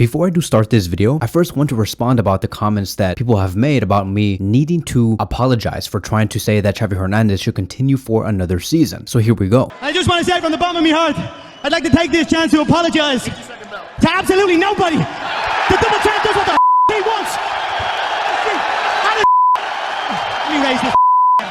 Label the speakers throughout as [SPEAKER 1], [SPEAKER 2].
[SPEAKER 1] before I do start this video, I first want to respond about the comments that people have made about me needing to apologize for trying to say that Xavi Hernandez should continue for another season. So here we go.
[SPEAKER 2] I just want to say from the bottom of my heart, I'd like to take this chance to apologize to absolutely nobody. The double champ does what the he wants. Let me raise this.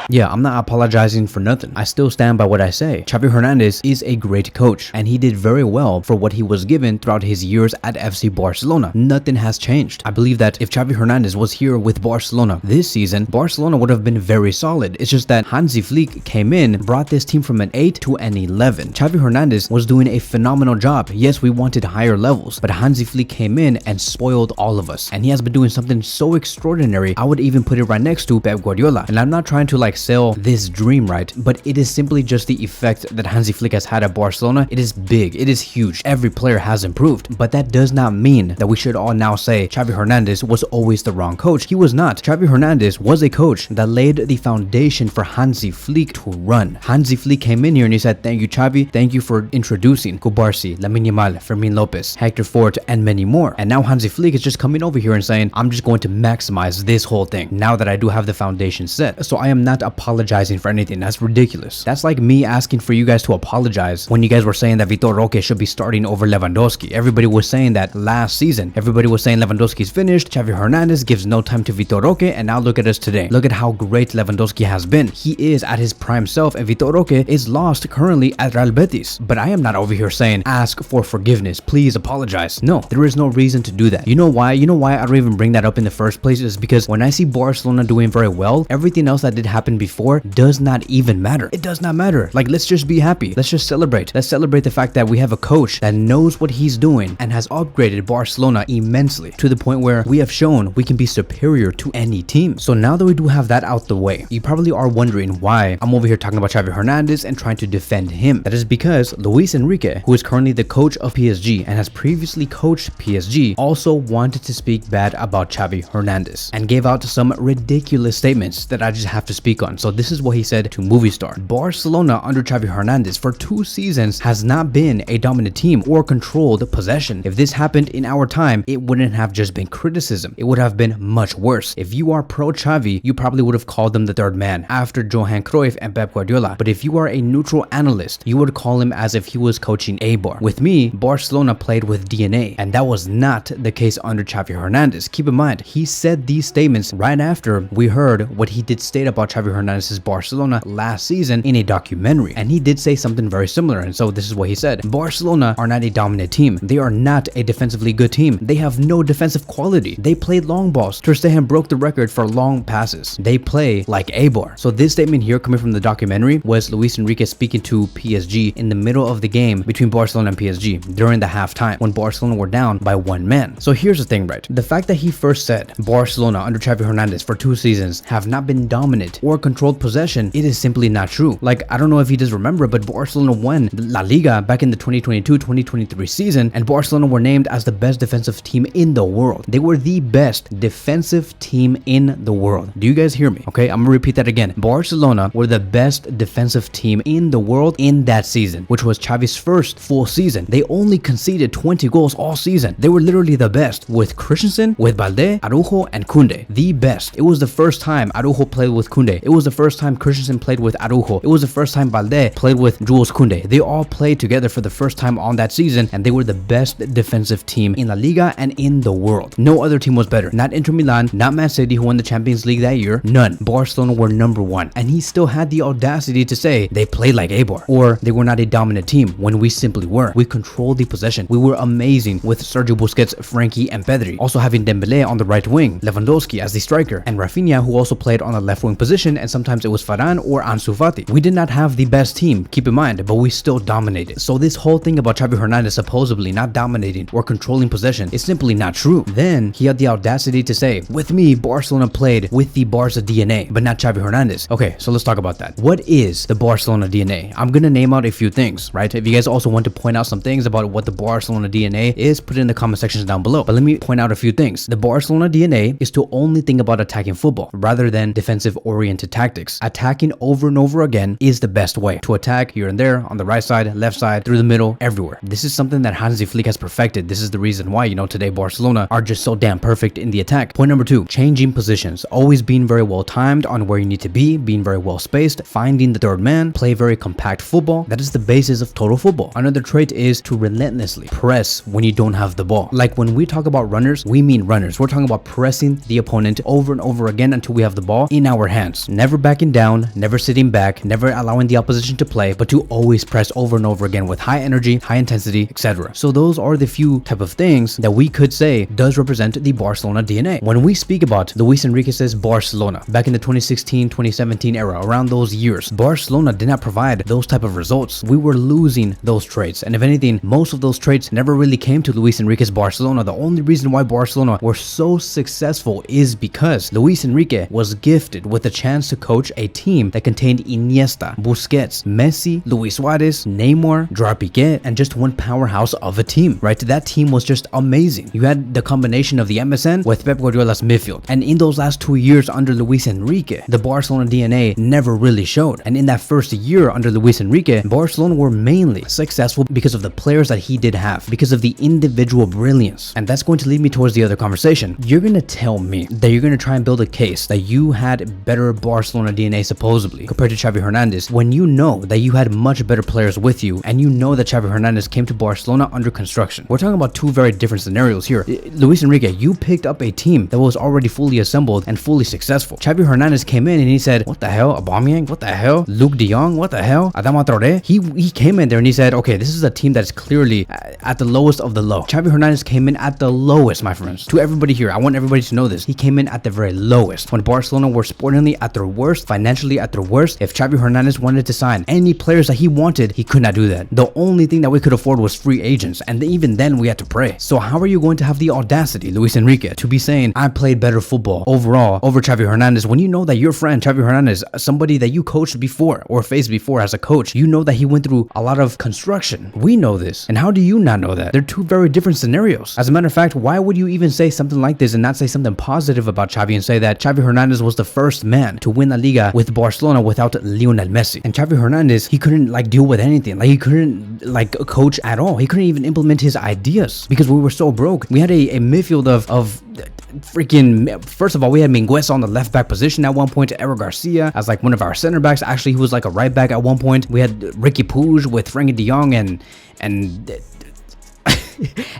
[SPEAKER 1] Yeah, I'm not apologizing for nothing. I still stand by what I say. Xavi Hernandez is a great coach, and he did very well for what he was given throughout his years at FC Barcelona. Nothing has changed. I believe that if Xavi Hernandez was here with Barcelona this season, Barcelona would have been very solid. It's just that Hansi Flick came in, brought this team from an 8 to an 11. Xavi Hernandez was doing a phenomenal job. Yes, we wanted higher levels, but Hansi Flick came in and spoiled all of us. And he has been doing something so extraordinary, I would even put it right next to Pep Guardiola. And I'm not trying to sell this dream, right? But it is simply just the effect that Hansi Flick has had at Barcelona. It is big, it is huge. Every player has improved, but that does not mean that we should all now say Xavi Hernandez was always the wrong coach. He was not. Xavi Hernandez was a coach that laid the foundation for Hansi Flick to run. Hansi Flick came in here and he said, thank you, Xavi. Thank you for introducing Cubarsí, Lamine Yamal, Fermin Lopez, Hector Fort, and many more. And now Hansi Flick is just coming over here and saying, I'm just going to maximize this whole thing now that I do have the foundation set. So I am not apologizing for anything. That's ridiculous. That's like me asking for you guys to apologize when you guys were saying that Vitor Roque should be starting over Lewandowski. Everybody was saying that last season. Everybody was saying Lewandowski's finished, Xavi Hernandez gives no time to Vitor Roque, and now look at us today. Look at how great Lewandowski has been. He is at his prime self, and Vitor Roque is lost currently at Real Betis. But I am not over here saying ask for forgiveness, please apologize. No, there is no reason to do that. You know why? You know why I don't even bring that up in the first place? Is because when I see Barcelona doing very well, everything else that did happen before does not even matter. It does not matter. Let's just be happy. Let's just celebrate. Let's celebrate the fact that we have a coach that knows what he's doing and has upgraded Barcelona immensely to the point where we have shown we can be superior to any team. So now that we do have that out the way, you probably are wondering why I'm over here talking about Xavi Hernandez and trying to defend him. That is because Luis Enrique, who is currently the coach of PSG and has previously coached PSG, also wanted to speak bad about Xavi Hernandez and gave out some ridiculous statements that I just have to speak on. So this is what he said to Movistar. Barcelona under Xavi Hernandez for 2 seasons has not been a dominant team or controlled possession. If this happened in our time, it wouldn't have just been criticism. It would have been much worse. If you are pro Xavi, you probably would have called him the third man after Johan Cruyff and Pep Guardiola. But if you are a neutral analyst, you would call him as if he was coaching Eibar. With me, Barcelona played with DNA, and that was not the case under Xavi Hernandez. Keep in mind, he said these statements right after we heard what he did state about Xavi Hernandez's Barcelona last season in a documentary, and he did say something very similar. And so this is what he said: Barcelona are not a dominant team. They are not a defensively good team. They have no defensive quality. They play long balls. Ter Stegen broke the record for long passes. They play like Eibar. So this statement here coming from the documentary was Luis Enrique speaking to PSG in the middle of the game between Barcelona and PSG during the halftime when Barcelona were down by 1 man. So here's the thing, right? The fact that he first said Barcelona under Xavi Hernandez for 2 seasons have not been dominant or controlled possession, it is simply not true. I don't know if he does remember, but Barcelona won La Liga back in the 2022-2023 season, and Barcelona were named as the best defensive team in the world. They were the best defensive team in the world. Do you guys hear me? Okay, I'm gonna repeat that again. Barcelona were the best defensive team in the world in that season, which was Xavi's first full season. They only conceded 20 goals all season. They were literally the best with Christensen, with Balde, Araujo, and Koundé. The best. It was the first time Araujo played with Koundé. It was the first time Christensen played with Araujo. It was the first time Balde played with Jules Koundé. They all played together for the first time on that season, and they were the best defensive team in La Liga and in the world. No other team was better. Not Inter Milan, not Man City, who won the Champions League that year. None. Barcelona were number 1, and he still had the audacity to say they played like Eibar, or they were not a dominant team, when we simply were. We controlled the possession. We were amazing with Sergio Busquets, Frankie, and Pedri, also having Dembélé on the right wing, Lewandowski as the striker, and Rafinha, who also played on the left wing position, and sometimes it was Varane or Ansu Fati. We did not have the best team, keep in mind, but we still dominated. So this whole thing about Xavi Hernandez supposedly not dominating or controlling possession is simply not true. Then he had the audacity to say, with me, Barcelona played with the Barca DNA, but not Xavi Hernandez. Okay, so let's talk about that. What is the Barcelona DNA? I'm gonna name out a few things, right? If you guys also want to point out some things about what the Barcelona DNA is, put it in the comment sections down below. But let me point out a few things. The Barcelona DNA is to only think about attacking football rather than defensive oriented tactics. Attacking over and over again is the best way to attack here and there, on the right side, left side, through the middle, everywhere. This is something that Hansi Flick has perfected. This is the reason why, today Barcelona are just so damn perfect in the attack. Point number 2, changing positions. Always being very well timed on where you need to be, being very well spaced, finding the third man, play very compact football. That is the basis of total football. Another trait is to relentlessly press when you don't have the ball. Like when we talk about runners, we mean runners. We're talking about pressing the opponent over and over again until we have the ball in our hands. Never backing down, never sitting back, never allowing the opposition to play, but to always press over and over again with high energy, high intensity, etc. So those are the few type of things that we could say does represent the Barcelona DNA. When we speak about Luis Enrique's Barcelona back in the 2016-2017 era, around those years, Barcelona did not provide those type of results. We were losing those traits, and if anything, most of those traits never really came to Luis Enrique's Barcelona. The only reason why Barcelona were so successful is because Luis Enrique was gifted with the chance to coach a team that contained Iniesta, Busquets, Messi, Luis Suarez, Neymar, Gerard Piqué, and just one powerhouse of a team, right? That team was just amazing. You had the combination of the MSN with Pep Guardiola's midfield, and in those last 2 years under Luis Enrique, the Barcelona DNA never really showed. And in that first year under Luis Enrique, Barcelona were mainly successful because of the players that he did have, because of the individual brilliance. And that's going to lead me towards the other conversation. You're going to tell me that you're going to try and build a case that you had better Barcelona DNA supposedly compared to Xavi Hernandez when you know that you had much better players with you, and you know that Xavi Hernandez came to Barcelona under construction. We're talking about two very different scenarios here. Luis Enrique, you picked up a team that was already fully assembled and fully successful. Xavi Hernandez came in and he said, what the hell? Aubameyang? What the hell? Luke de Jong? What the hell? Adama Traoré? He came in there and he said, okay, this is a team that's clearly at the lowest of the low. Xavi Hernandez came in at the lowest, my friends. To everybody here, I want everybody to know this. He came in at the very lowest. When Barcelona were sportingly at their worst, financially at their worst, if Xavi Hernandez wanted to sign any players that he wanted, he could not do that. The only thing that we could afford was free agents, and even then we had to pray. So how are you going to have the audacity, Luis Enrique, to be saying I played better football overall over Xavi Hernandez when you know that your friend Xavi Hernandez, somebody that you coached before or faced before as a coach, you know that he went through a lot of construction. We know this. And how do you not know that? They're two very different scenarios. As a matter of fact, why would you even say something like this and not say something positive about Xavi and say that Xavi Hernandez was the first man to win La Liga with Barcelona without Lionel Messi? And Xavi Hernandez, he couldn't deal with anything. He couldn't coach at all. He couldn't even implement his ideas because we were so broke. We had a midfield of freaking, first of all, we had Mingueza on the left back position at one point, Eric Garcia as one of our center backs. Actually, he was a right back at one point. We had Ricky Puig with Frankie de Jong and and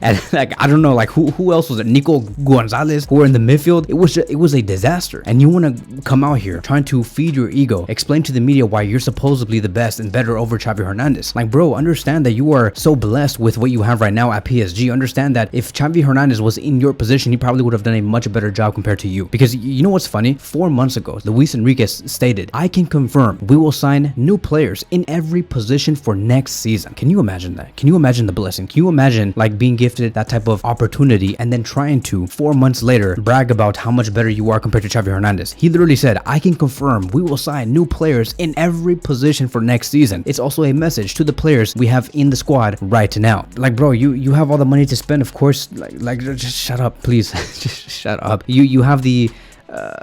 [SPEAKER 1] I don't know who else was it? Nico Gonzalez, who were in the midfield. It was a disaster. And you want to come out here trying to feed your ego, explain to the media why you're supposedly the best and better over Xavi Hernandez. Bro, understand that you are so blessed with what you have right now at PSG. Understand that if Xavi Hernandez was in your position, he probably would have done a much better job compared to you. Because you know what's funny? 4 months ago, Luis Enrique stated, I can confirm we will sign new players in every position for next season. Can you imagine that? Can you imagine the blessing? Can you imagine being gifted that type of opportunity and then trying to 4 months later brag about how much better you are compared to Xavi Hernandez? He literally said, I can confirm we will sign new players in every position for next season. It's also a message to the players we have in the squad right now. Bro, you have all the money to spend, of course. Just shut up, please. Just shut up. You have the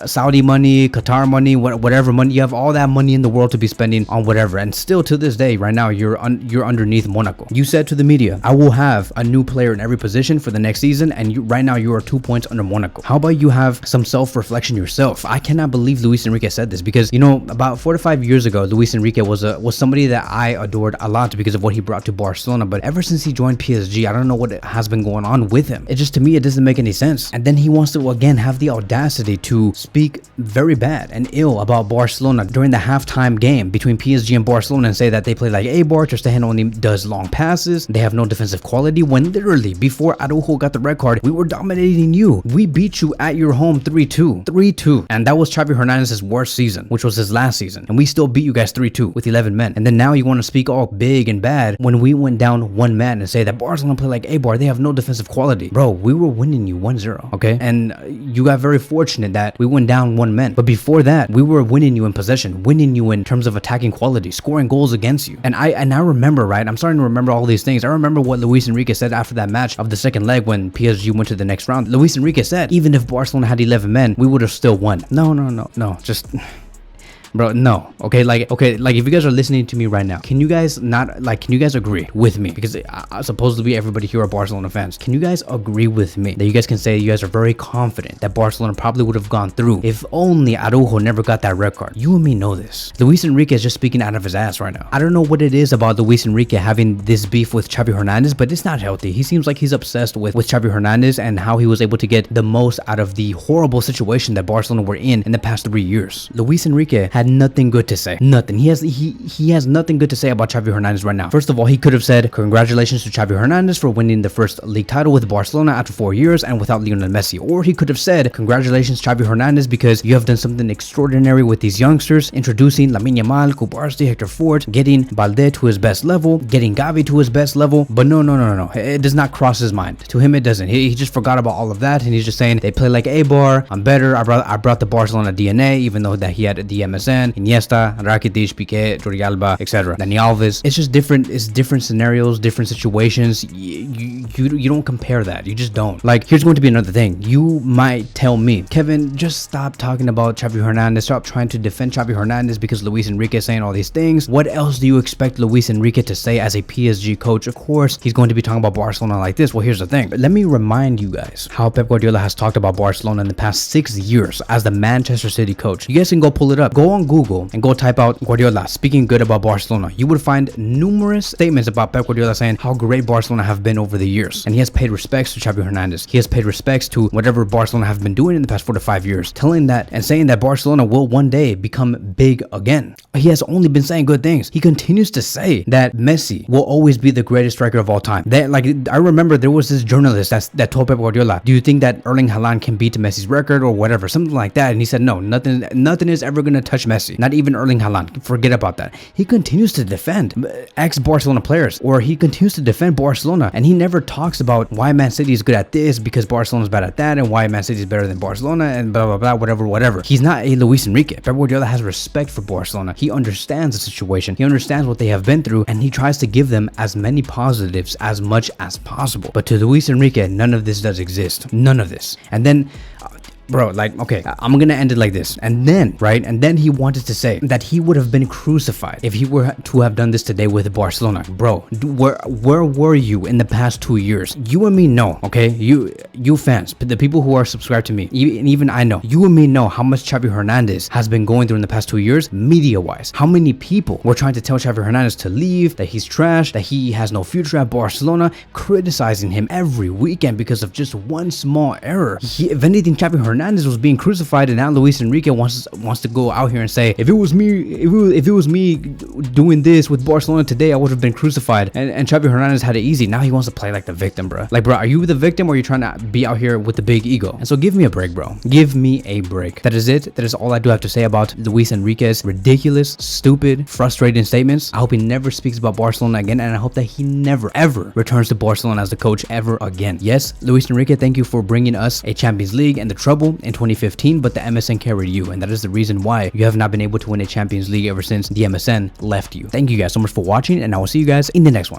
[SPEAKER 1] Saudi money, Qatar money, whatever money, you have all that money in the world to be spending on whatever, and still to this day right now you're underneath Monaco. You said to the media, I will have a new player in every position for the next season, and right now you are 2 points under Monaco. How about you have some self-reflection yourself? I cannot believe Luis Enrique said this, because about 4 to 5 years ago, Luis Enrique was somebody that I adored a lot because of what he brought to Barcelona. But ever since he joined PSG, I don't know what has been going on with him. It just, to me, it doesn't make any sense. And then he wants to again have the audacity to speak very bad and ill about Barcelona during the halftime game between PSG and Barcelona and say that they play like A-Bar, Ter Stegen only does long passes, they have no defensive quality, when literally before Araujo got the red card, we were dominating you. We beat you at your home 3-2. And that was Xavi Hernandez's worst season, which was his last season. And we still beat you guys 3-2 with 11 men. And then now you want to speak all big and bad when we went down 1 man and say that Barcelona play like A-Bar, they have no defensive quality. Bro, we were winning you 1-0, okay? And you got very fortunate that we went down 1 man. But before that, we were winning you in possession, winning you in terms of attacking quality, scoring goals against you. And I remember, right? I'm starting to remember all these things. I remember what Luis Enrique said after that match of the second leg when PSG went to the next round. Luis Enrique said, even if Barcelona had 11 men, we would have still won. No. Just Bro, no. Okay, like if you guys are listening to me right now, can you guys agree with me? Because supposedly everybody here are Barcelona fans. Can you guys agree with me that you guys can say you guys are very confident that Barcelona probably would have gone through if only Araujo never got that red card? You and me know this. Luis Enrique is just speaking out of his ass right now. I don't know what it is about Luis Enrique having this beef with Xavi Hernandez, but it's not healthy. He seems like he's obsessed with Xavi Hernandez and how he was able to get the most out of the horrible situation that Barcelona were in the past 3 years. Luis Enrique had nothing good to say. Nothing. He has nothing good to say about Xavi Hernandez right now. First of all, he could have said congratulations to Xavi Hernandez for winning the first league title with Barcelona after 4 years and without Lionel Messi. Or he could have said congratulations Xavi Hernandez because you have done something extraordinary with these youngsters, introducing Lamine Yamal, Cubarsí, Hector Fort, getting Balde to his best level, getting Gavi to his best level. But no. It does not cross his mind. To him, it doesn't. He just forgot about all of that, and he's just saying they play like Eibar. I'm better. I brought the Barcelona DNA, even though that he had the MSN, Iniesta, Rakitic, Piqué, Jordi Alba, etc. Dani Alves. It's just different. It's different scenarios, different situations. You don't compare that. You just don't. Like, here's going to be another thing. You might tell me, Kevin, just stop talking about Xavi Hernandez. Stop trying to defend Xavi Hernandez because Luis Enrique is saying all these things. What else do you expect Luis Enrique to say as a PSG coach? Of course, he's going to be talking about Barcelona like this. Well, here's the thing. But let me remind you guys how Pep Guardiola has talked about Barcelona in the past 6 years as the Manchester City coach. You guys can go pull it up. Go on Google and go type out Guardiola speaking good about Barcelona. You would find numerous statements about Pep Guardiola saying how great Barcelona have been over the years. And he has paid respects to Xavi Hernandez. He has paid respects to whatever Barcelona have been doing in the past 4 to 5 years, telling that and saying that Barcelona will one day become big again. He has only been saying good things. He continues to say that Messi will always be the greatest striker of all time. That, like, I remember there was this journalist that told Pep Guardiola, do you think that Erling Haaland can beat Messi's record or whatever, something like that? And he said, no, nothing is ever going to touch Messi, not even Erling Haaland. Forget about that. He continues to defend ex-Barcelona players, or he continues to defend Barcelona, and he never talks about why Man City is good at this because Barcelona is bad at that, and why Man City is better than Barcelona, and blah blah blah, whatever. He's not a Luis Enrique. Pep Guardiola has respect for Barcelona. He understands the situation. He understands what they have been through, and he tries to give them as many positives as much as possible. But to Luis Enrique, none of this does exist. None of this. And then bro, like, okay, I'm gonna end it like this. And then, right? And then he wanted to say that he would have been crucified if he were to have done this today with Barcelona. Bro, where were you in the past 2 years? You and me know, okay? You fans, the people who are subscribed to me, and even I know, you and me know how much Xavi Hernandez has been going through in the past 2 years, media-wise. How many people were trying to tell Xavi Hernandez to leave, that he's trash, that he has no future at Barcelona, criticizing him every weekend because of just one small error. If anything, Xavi Hernandez was being crucified, and now Luis Enrique wants to go out here and say, if it was me doing this with Barcelona today, I would have been crucified. And Xavi Hernandez had it easy. Now he wants to play like the victim, bro. Like, bro, are you the victim, or are you trying to be out here with the big ego? And so give me a break, bro. Give me a break. That is it. That is all I do have to say about Luis Enrique's ridiculous, stupid, frustrating statements. I hope he never speaks about Barcelona again, and I hope that he never, ever returns to Barcelona as the coach ever again. Yes, Luis Enrique, thank you for bringing us a Champions League and the trouble in 2015, but the MSN carried you, and that is the reason why you have not been able to win a Champions League ever since the MSN left you. Thank you guys so much for watching, and I will see you guys in the next one.